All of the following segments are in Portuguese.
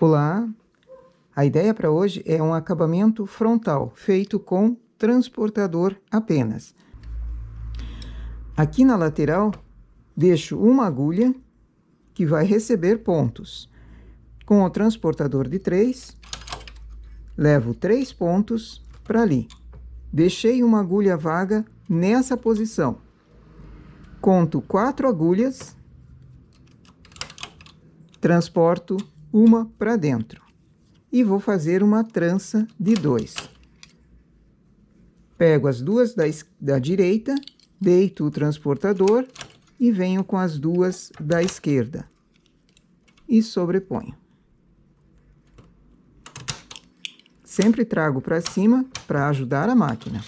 Olá, a ideia para hoje é um acabamento frontal, feito com transportador apenas. Aqui na lateral, deixo uma agulha que vai receber pontos. Com o transportador de 3, levo 3 pontos para ali. Deixei uma agulha vaga nessa posição. Conto 4 agulhas, transporto uma para dentro. E vou fazer uma trança de 2. Pego as duas da direita, deito o transportador e venho com as duas da esquerda. E sobreponho. Sempre trago para cima para ajudar a máquina.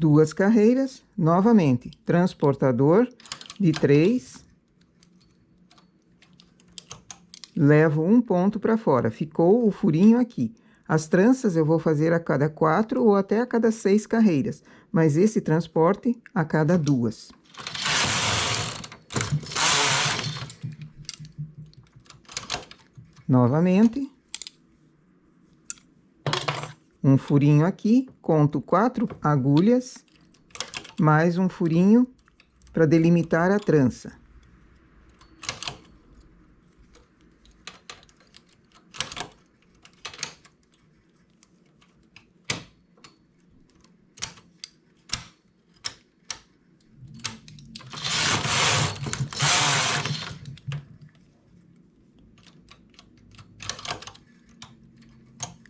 2 carreiras, novamente, transportador de 3. Levo um ponto para fora, ficou o furinho aqui. As tranças eu vou fazer a cada 4 ou até a cada 6 carreiras, mas esse transporte a cada 2. Novamente. Um furinho aqui, conto 4 agulhas, mais um furinho para delimitar a trança.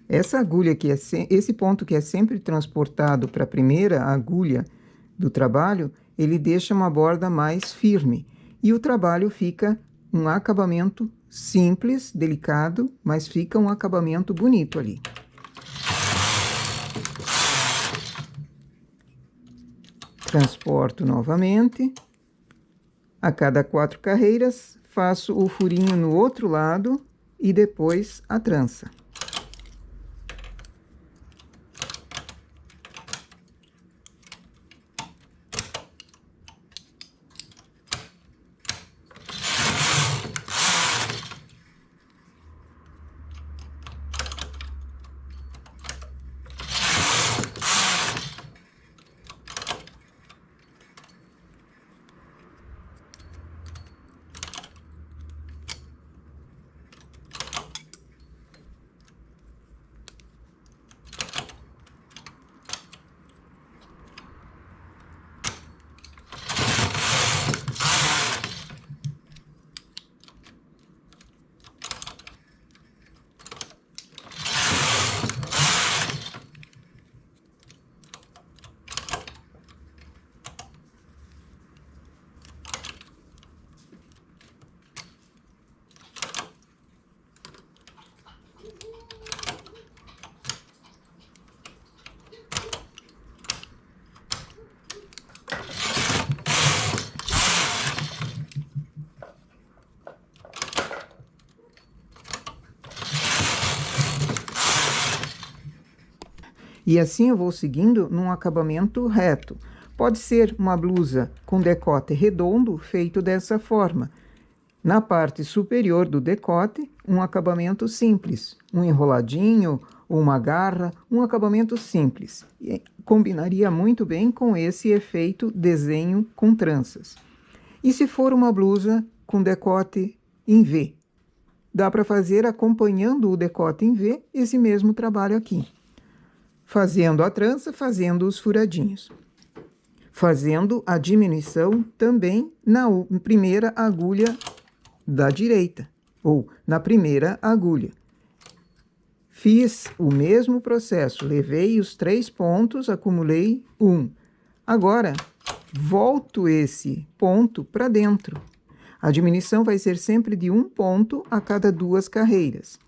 Essa agulha que esse ponto que é sempre transportado para a primeira agulha do trabalho, ele deixa uma borda mais firme. E o trabalho fica um acabamento simples, delicado, mas fica um acabamento bonito ali. Transporto novamente. A cada 4 carreiras, faço o furinho no outro lado e depois a trança. E assim eu vou seguindo num acabamento reto. Pode ser uma blusa com decote redondo, feito dessa forma. Na parte superior do decote, um acabamento simples. Um enroladinho, uma garra, um acabamento simples. E combinaria muito bem com esse efeito desenho com tranças. E se for uma blusa com decote em V? Dá para fazer acompanhando o decote em V, esse mesmo trabalho aqui. Fazendo a trança, fazendo os furadinhos. Fazendo a diminuição também na primeira agulha da direita, ou na primeira agulha. Fiz o mesmo processo, levei os 3 pontos, acumulei 1. Agora, volto esse ponto para dentro. A diminuição vai ser sempre de 1 ponto a cada 2 carreiras.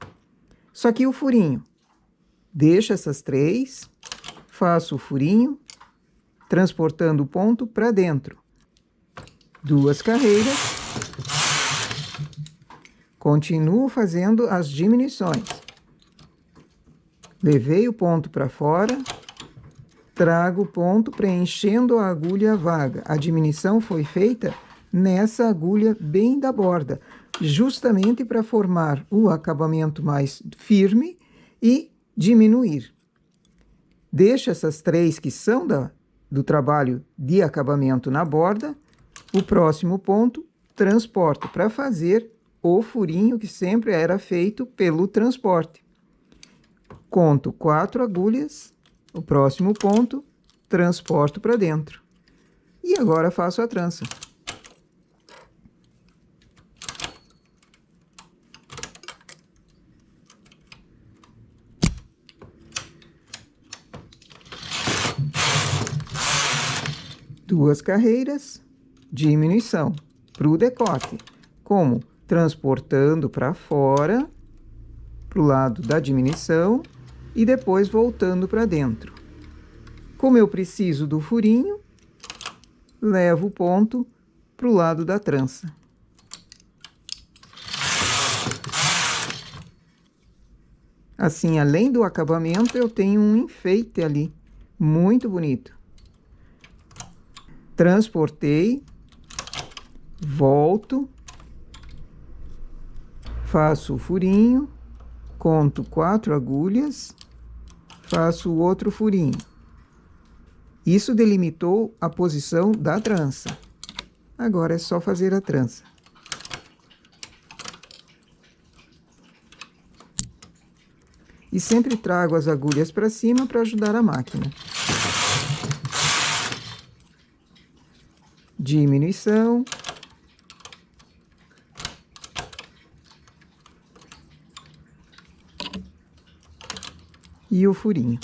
Só que o furinho. Deixo essas 3, faço o furinho, transportando o ponto para dentro. 2 carreiras. Continuo fazendo as diminuições. Levei o ponto para fora, trago o ponto preenchendo a agulha vaga. A diminuição foi feita nessa agulha bem da borda, justamente para formar o acabamento mais firme e diminuir. Deixo essas 3 que são do trabalho de acabamento na borda. O próximo ponto, transporto para fazer o furinho que sempre era feito pelo transporte. Conto 4 agulhas, o próximo ponto, transporto para dentro. E agora faço a trança. Duas carreiras, diminuição para o decote, como transportando para fora, para o lado da diminuição, e depois voltando para dentro. Como eu preciso do furinho, levo o ponto para o lado da trança. Assim, além do acabamento, eu tenho um enfeite ali, muito bonito. Transportei, volto, faço o furinho, conto 4 agulhas, faço o outro furinho. Isso delimitou a posição da trança. Agora é só fazer a trança. E sempre trago as agulhas para cima para ajudar a máquina. Diminuição. E o furinho.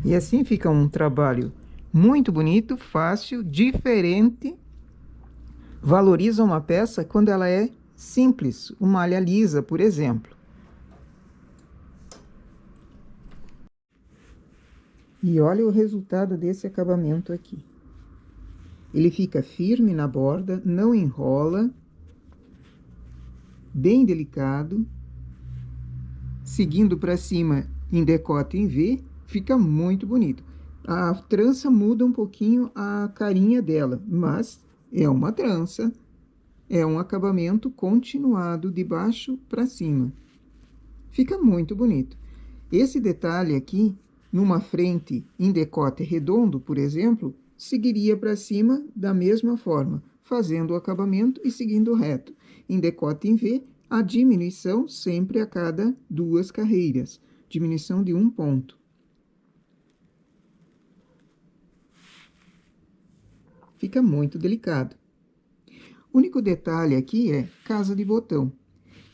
E assim fica um trabalho muito bonito, fácil, diferente. Valoriza uma peça quando ela é simples, uma malha lisa, por exemplo. E olha o resultado desse acabamento aqui. Ele fica firme na borda, não enrola, bem delicado, seguindo para cima em decote em V, fica muito bonito. A trança muda um pouquinho a carinha dela, mas é uma trança, é um acabamento continuado de baixo para cima. Fica muito bonito. Esse detalhe aqui, numa frente em decote redondo, por exemplo, seguiria para cima da mesma forma, fazendo o acabamento e seguindo reto. Em decote em V, A diminuição sempre a cada 2 carreiras, diminuição de 1 ponto. Fica muito delicado. O único detalhe aqui é casa de botão.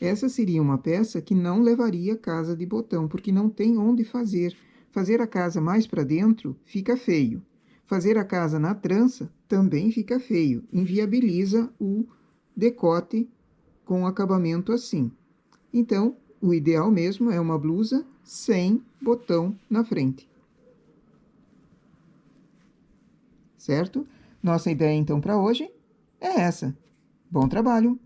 Essa seria uma peça que não levaria casa de botão, porque não tem onde fazer. Fazer a casa mais para dentro fica feio. Fazer a casa na trança também fica feio. Inviabiliza o decote com acabamento assim. Então, o ideal mesmo é uma blusa sem botão na frente. Certo? Nossa ideia, então, para hoje é essa. Bom trabalho!